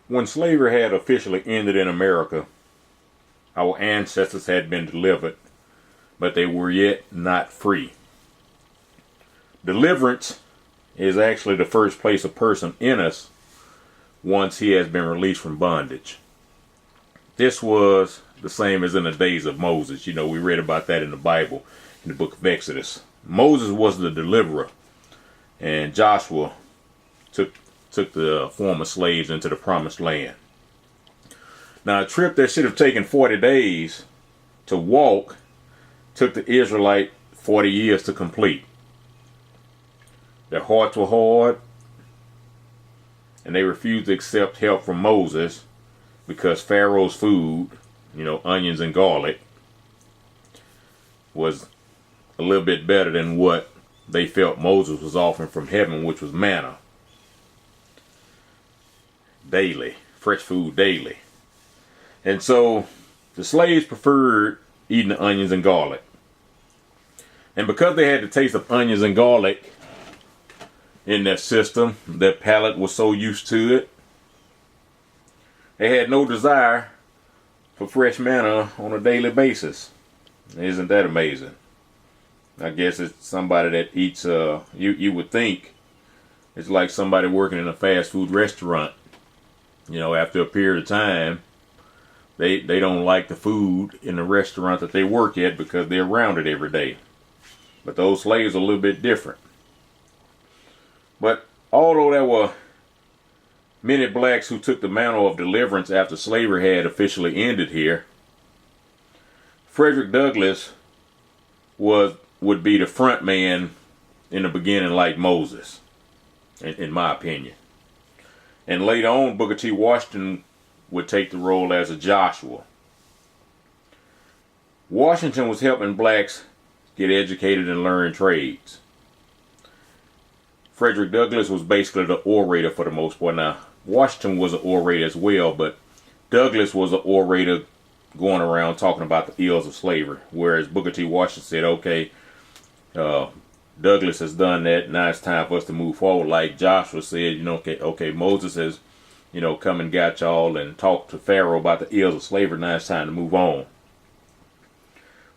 When slavery had officially ended in America, our ancestors had been delivered, but they were yet not free. Deliverance is actually the first place a person enters once he has been released from bondage. This was the same as in the days of Moses. You know, we read about that in the Bible, in the book of Exodus. Moses was the deliverer, and Joshua took the former slaves into the promised land. Now, a trip that should have taken 40 days to walk took the Israelite 40 years to complete. Their hearts were hard, and they refused to accept help from Moses because Pharaoh's food, onions and garlic, was a little bit better than what they felt Moses was offering from heaven, which was manna. Daily, fresh food daily. And so the slaves preferred eating the onions and garlic. And because they had the taste of onions and garlic in their system, their palate was so used to it, they had no desire for fresh manna on a daily basis. Isn't that amazing? I guess it's somebody that eats, you would think it's like somebody working in a fast food restaurant. After a period of time, they don't like the food in the restaurant that they work at because they're around it every day. But those slaves are a little bit different. But although there were many blacks who took the mantle of deliverance after slavery had officially ended here, Frederick Douglass would be the front man in the beginning, like Moses, in my opinion. And later on, Booker T. Washington would take the role as a Joshua. Washington was helping blacks get educated and learn trades. Frederick Douglass was basically the orator for the most part. Now, Washington was an orator as well, but Douglass was an orator going around talking about the ills of slavery, whereas Booker T. Washington said, okay, Douglass has done that, now it's time for us to move forward. Like Joshua said, okay, Moses has, come and got y'all and talked to Pharaoh about the ills of slavery, now it's time to move on.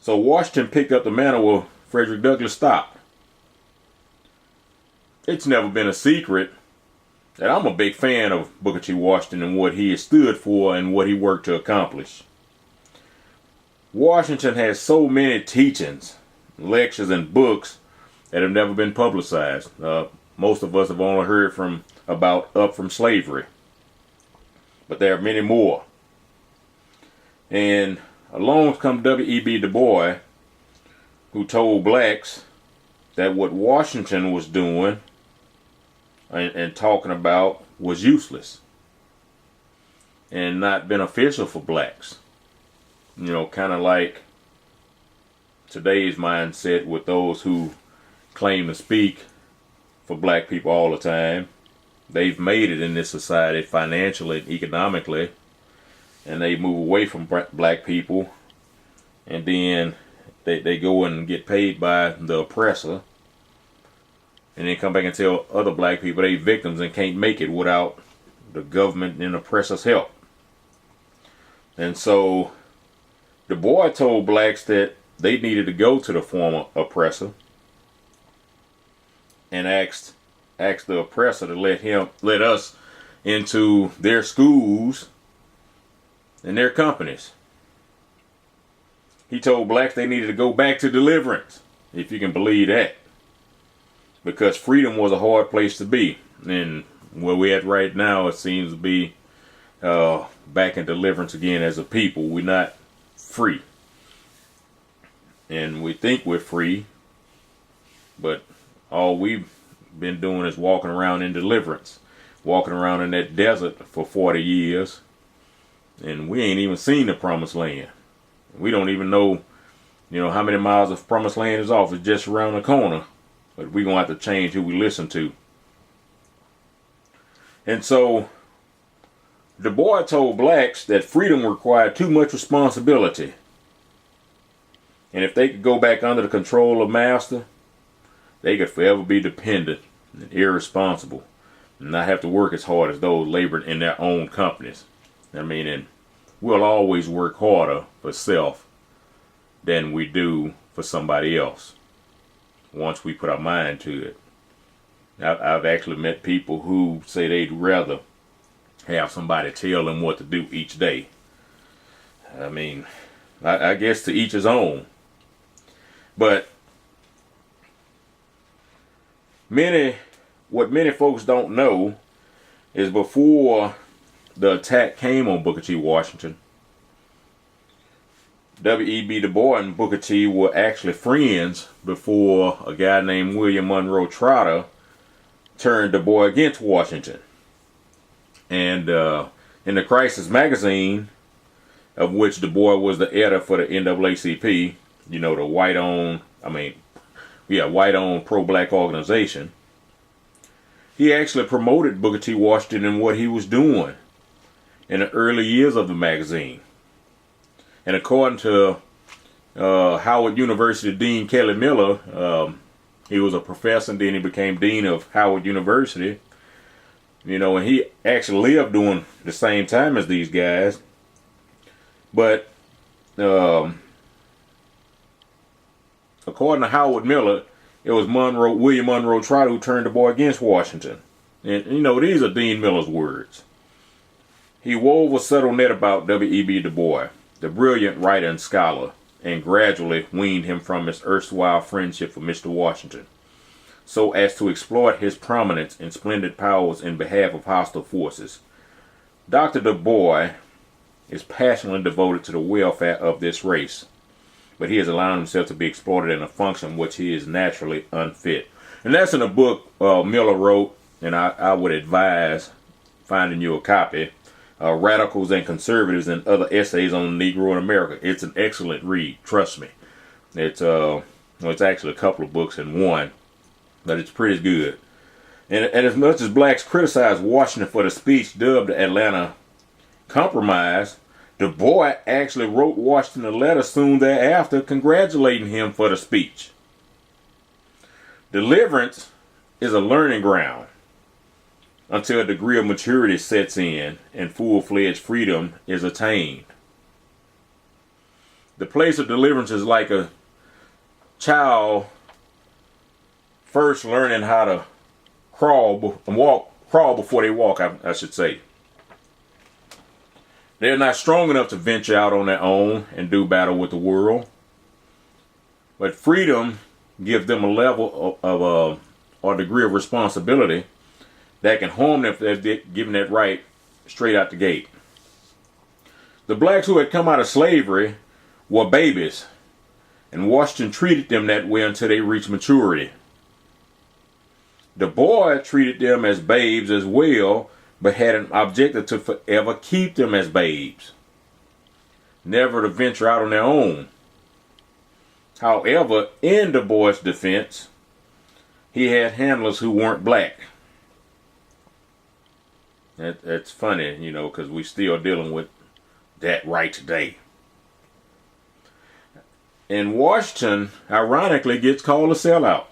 So Washington picked up the mantle where Frederick Douglass stopped. It's never been a secret that I'm a big fan of Booker T. Washington and what he has stood for and what he worked to accomplish. Washington has so many teachings, lectures, and books that have never been publicized. Most of us have only heard about Up From Slavery, but there are many more. And along comes W.E.B. Du Bois, who told blacks that what Washington was doing and talking about was useless and not beneficial for blacks. Kind of like today's mindset with those who claim to speak for black people all the time. They've made it in this society financially and economically, and they move away from black people, and then they go and get paid by the oppressor, and then come back and tell other black people they victims and can't make it without the government and oppressor's help. And so Du Bois told blacks that they needed to go to the former oppressor and asked the oppressor to let us into their schools and their companies. He told blacks they needed to go back to deliverance, if you can believe that, because freedom was a hard place to be. And where we're at right now, it seems to be back in deliverance again as a people. We're not free. And we think we're free, but all we've been doing is walking around in deliverance, walking around in that desert for 40 years, and we ain't even seen the promised land. We don't even know, how many miles of promised land is off. It's just around the corner, but we're going to have to change who we listen to. And so Du Bois told blacks that freedom required too much responsibility. And if they could go back under the control of master, they could forever be dependent and irresponsible, and not have to work as hard as those laboring in their own companies. I mean, and we'll always work harder for self than we do for somebody else once we put our mind to it. I've actually met people who say they'd rather have somebody tell them what to do each day. I mean, I guess to each his own. But what many folks don't know is before the attack came on Booker T. Washington, W.E.B. Du Bois and Booker T. were actually friends before a guy named William Monroe Trotter turned Du Bois against Washington. And in the Crisis magazine, of which Du Bois was the editor for the NAACP, you know, the white-owned pro-black organization, he actually promoted Booker T. Washington and what he was doing in the early years of the magazine. And according to Howard University Dean Kelly Miller, he was a professor and then he became dean of Howard University. You know, and he actually lived during the same time as these guys. But according to Howard Miller, it was William Monroe Trotter who turned Du Bois against Washington. And, you know, these are Dean Miller's words. He wove a subtle net about W.E.B. Du Bois, the brilliant writer and scholar, and gradually weaned him from his erstwhile friendship for Mr. Washington, so as to exploit his prominence and splendid powers in behalf of hostile forces. Dr. Du Bois is passionately devoted to the welfare of this race, but he has allowed himself to be exploited in a function which he is naturally unfit. And that's in a book Miller wrote, and I would advise finding you a copy, Radicals and Conservatives and Other Essays on the Negro in America. It's an excellent read, trust me. It's actually a couple of books in one, but it's pretty good. And as much as blacks criticized Washington for the speech dubbed the Atlanta Compromise, Du Bois actually wrote Washington a letter soon thereafter congratulating him for the speech. Deliverance is a learning ground until a degree of maturity sets in and full-fledged freedom is attained. The place of deliverance is like a child first learning how to crawl before they walk, I should say. They're not strong enough to venture out on their own and do battle with the world. But freedom gives them a level of or degree of responsibility that can harm them if they're given that right straight out the gate. The blacks who had come out of slavery were babies, and Washington treated them that way until they reached maturity. Du Bois treated them as babes as well, but had an objective to forever keep them as babes, never to venture out on their own. However, in Du Bois' defense, he had handlers who weren't black. That's funny, you know, because we're still dealing with that right today. And Washington, ironically, gets called a sellout.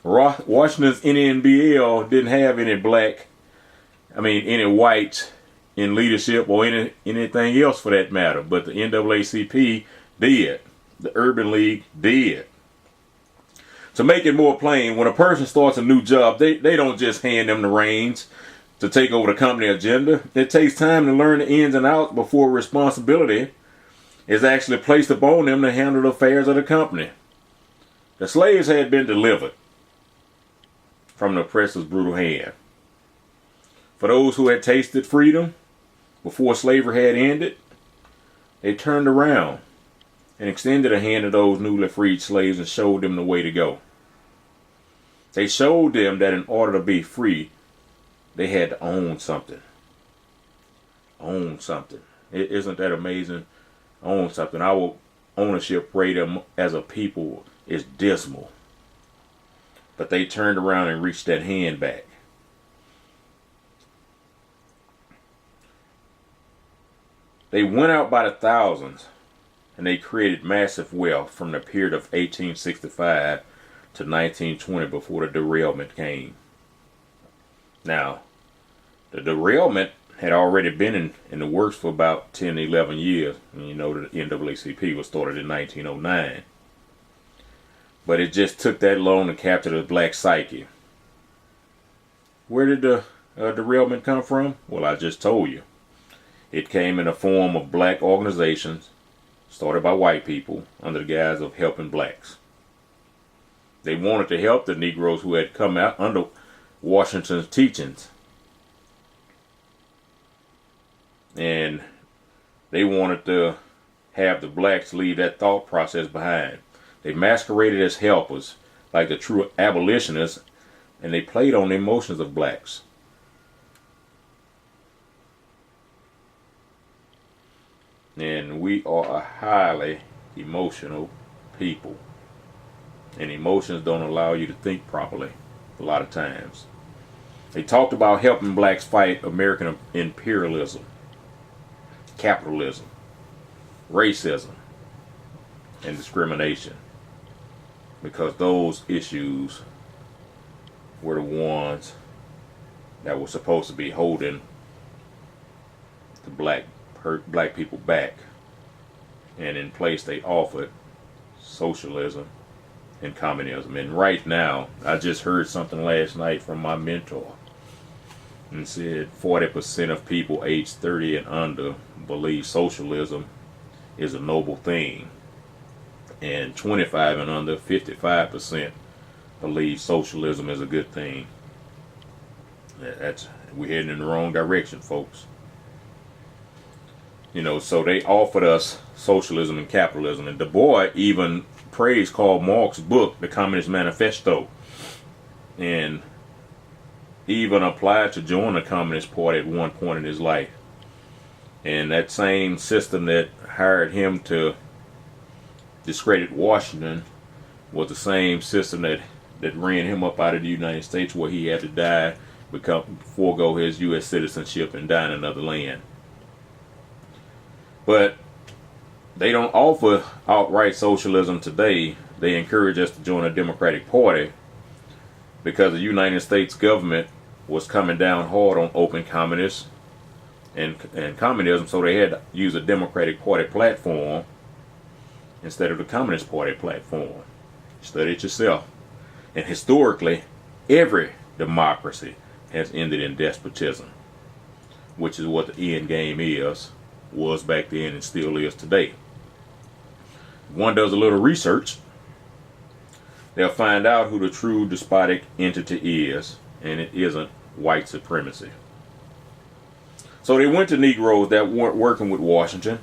Washington's NNBL didn't have any any whites in leadership or anything else for that matter, but the NAACP did. The Urban League did. To make it more plain, when a person starts a new job, they don't just hand them the reins to take over the company agenda. It takes time to learn the ins and outs before responsibility is actually placed upon them to handle the affairs of the company. The slaves had been delivered from the oppressor's brutal hand. For those who had tasted freedom before slavery had ended, they turned around and extended a hand to those newly freed slaves and showed them the way to go. They showed them that in order to be free, they had to own something. Own something. Isn't that amazing? Own something. Our ownership rate as a people is dismal. But they turned around and reached that hand back. They went out by the thousands, and they created massive wealth from the period of 1865 to 1920 before the derailment came. Now, the derailment had already been in the works for about 10, 11 years. And you know, the NAACP was started in 1909. But it just took that long to capture the black psyche. Where did the derailment come from? Well, I just told you. It came in the form of black organizations started by white people under the guise of helping blacks. They wanted to help the Negroes who had come out under Washington's teachings. And they wanted to have the blacks leave that thought process behind. They masqueraded as helpers, like the true abolitionists, and they played on the emotions of blacks. And we are a highly emotional people. And emotions don't allow you to think properly a lot of times. They talked about helping blacks fight American imperialism, capitalism, racism, and discrimination. Because those issues were the ones that were supposed to be holding the black people back. And in place they offered socialism and communism. And right now, I just heard something last night from my mentor. And said 40% of people aged 30 and under believe socialism is a noble thing. And 25 and under, 55% believe socialism is a good thing. We're heading in the wrong direction, folks. You know, so they offered us socialism and capitalism. And DuBois even praised Karl Marx's book, The Communist Manifesto. And even applied to join the Communist Party at one point in his life. And that same system that hired him to discredit Washington was the same system that ran him up out of the United States, where he had to die, forego his U.S. citizenship, and die in another land. But they don't offer outright socialism today. They encourage us to join a Democratic Party because the United States government was coming down hard on open communists and communism, so they had to use a Democratic Party platform instead of the Communist Party platform. Study it yourself. And historically, every democracy has ended in despotism, which is what the end game was back then and still is today. If one does a little research, they'll find out who the true despotic entity is, and it isn't white supremacy. So they went to Negroes that weren't working with Washington,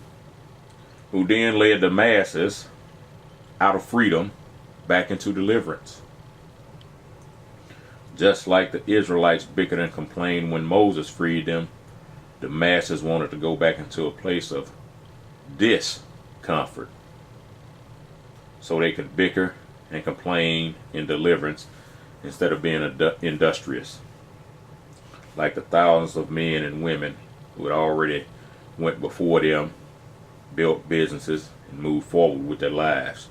who then led the masses out of freedom back into deliverance. Just like the Israelites bickered and complained when Moses freed them, the masses wanted to go back into a place of discomfort so they could bicker and complain in deliverance instead of being industrious, like the thousands of men and women who had already went before them, built businesses, and moved forward with their lives.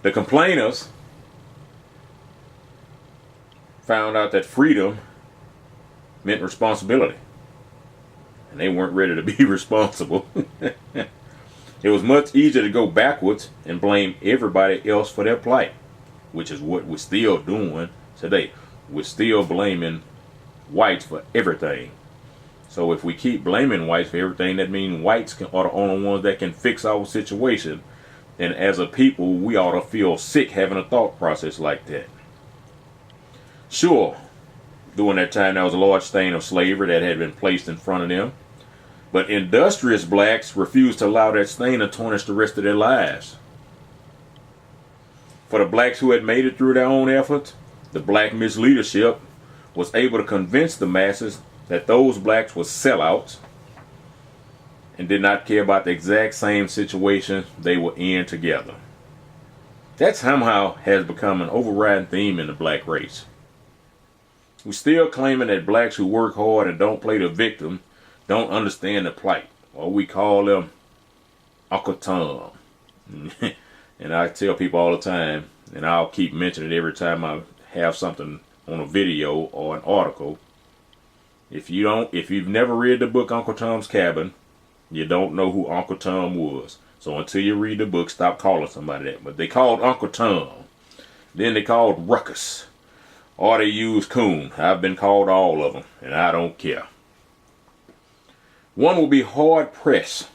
The complainers found out that freedom meant responsibility, and they weren't ready to be responsible. It was much easier to go backwards and blame everybody else for their plight, which is what we're still doing today. We're still blaming whites for everything. So if we keep blaming whites for everything, that means whites are the only ones that can fix our situation. And as a people, we ought to feel sick having a thought process like that. Sure, during that time there was a large stain of slavery that had been placed in front of them. But industrious blacks refused to allow that stain to tarnish the rest of their lives. For the blacks who had made it through their own efforts, the black misleadership was able to convince the masses that those blacks were sellouts and did not care about the exact same situation they were in together. That somehow has become an overriding theme in the black race. We're still claiming that blacks who work hard and don't play the victim don't understand the plight, or we call them Uncle Tom. And I tell people all the time, and I'll keep mentioning it every time I have something on a video or an article. If you've never read the book Uncle Tom's Cabin, you don't know who Uncle Tom was. So until you read the book, stop calling somebody that. But they called Uncle Tom. Then they called Ruckus. Or they used Coon. I've been called all of them, and I don't care. One will be hard-pressed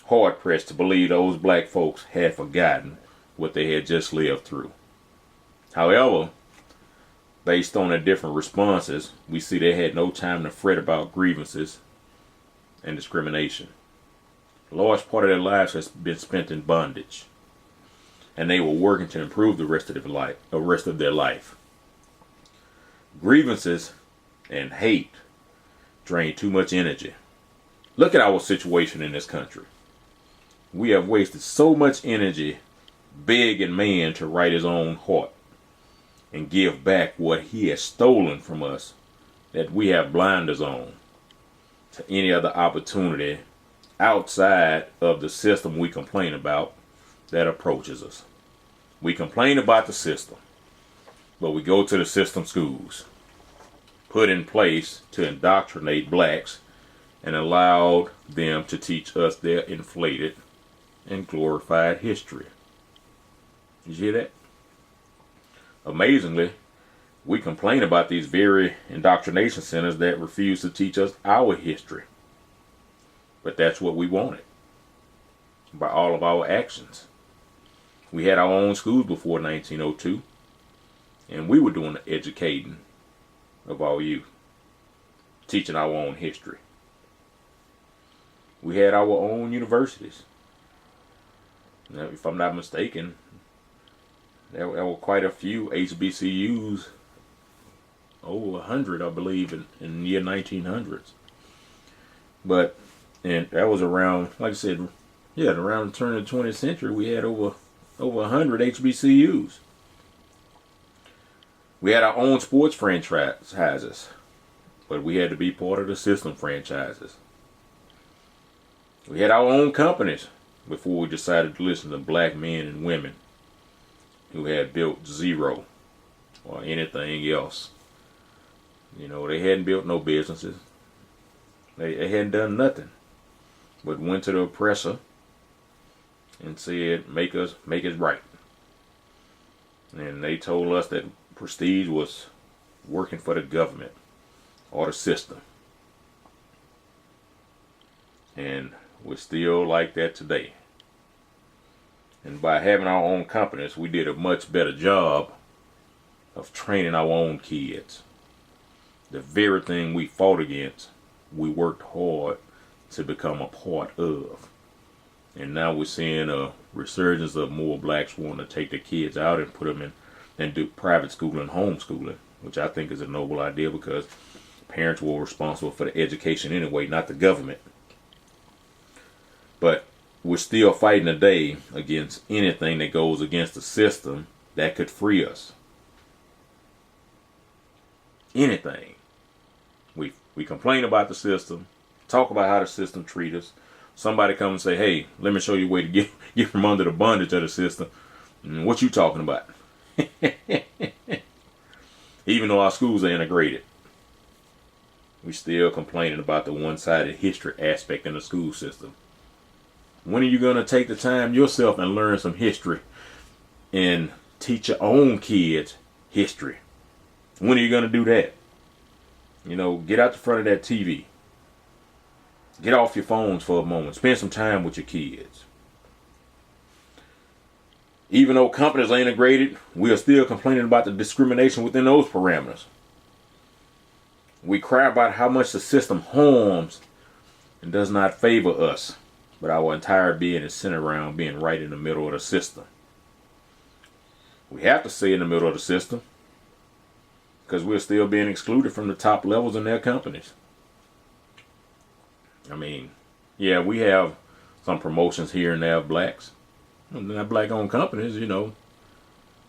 to believe those black folks had forgotten what they had just lived through. However, based on their different responses, we see they had no time to fret about grievances and discrimination. A large part of their lives has been spent in bondage, and they were working to improve the rest of their life. Grievances and hate drain too much energy. Look at our situation in this country. We have wasted so much energy begging man to right his own heart and give back what he has stolen from us that we have blinders on to any other opportunity outside of the system we complain about that approaches us. We complain about the system, but we go to the system schools put in place to indoctrinate blacks and allowed them to teach us their inflated and glorified history. Did you hear that? Amazingly, we complain about these very indoctrination centers that refuse to teach us our history. But that's what we wanted by all of our actions. We had our own schools before 1902, and we were doing the educating of our youth, teaching our own history. We had our own universities. Now, if I'm not mistaken, there were quite a few HBCUs, over 100, I believe, in the year 1900s. But, and that was around, like I said, around the turn of the 20th century, we had over 100 HBCUs. We had our own sports franchises, but we had to be part of the system franchises. We had our own companies before we decided to listen to black men and women who had built zero or anything else. You know, they hadn't built no businesses. They hadn't done nothing but went to the oppressor and said, make it right. And they told us that prestige was working for the government or the system. And we're still like that today. And by having our own companies, we did a much better job of training our own kids. The very thing we fought against, we worked hard to become a part of. And now we're seeing a resurgence of more blacks wanting to take their kids out and put them in and do private schooling and homeschooling, which I think is a noble idea because parents were responsible for the education anyway, not the government. But we're still fighting today against anything that goes against the system that could free us. Anything. We complain about the system, talk about how the system treats us. Somebody come and say, hey, let me show you a way to get from under the bondage of the system. What you talking about? Even though our schools are integrated, we still complaining about the one-sided history aspect in the school system. When are you going to take the time yourself and learn some history and teach your own kids history? When are you going to do that? You know, get out the front of that TV. Get off your phones for a moment. Spend some time with your kids. Even though companies are integrated, we are still complaining about the discrimination within those parameters. We cry about how much the system harms and does not favor us, but our entire being is centered around being right in the middle of the system. We have to stay in the middle of the system because we're still being excluded from the top levels in their companies. I mean, yeah, we have some promotions here and there of blacks. Not black-owned companies, you know.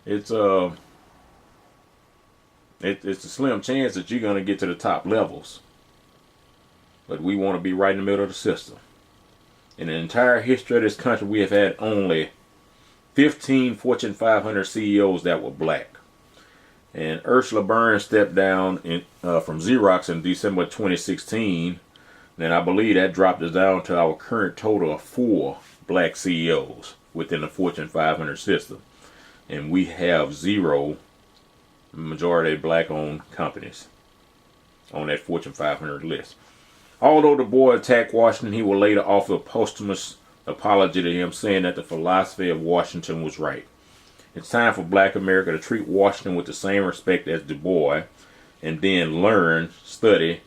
It's a slim chance that you're going to get to the top levels. But we want to be right in the middle of the system. In the entire history of this country, we have had only 15 Fortune 500 CEOs that were black. And Ursula Burns stepped down from Xerox in December 2016. And I believe that dropped us down to our current total of 4 black CEOs within the Fortune 500 system. And we have 0 majority black-owned companies on that Fortune 500 list. Although DuBois attacked Washington, he will later offer a posthumous apology to him, saying that the philosophy of Washington was right. It's time for black America to treat Washington with the same respect as DuBois, and then learn, study,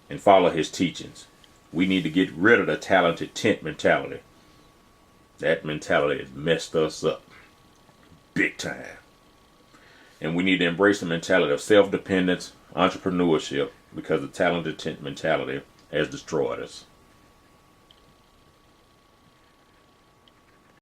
and follow his teachings. We need to get rid of the talented tent mentality. That mentality has messed us up big time. And we need to embrace the mentality of self-dependence, entrepreneurship, because the talented tent mentality has destroyed us.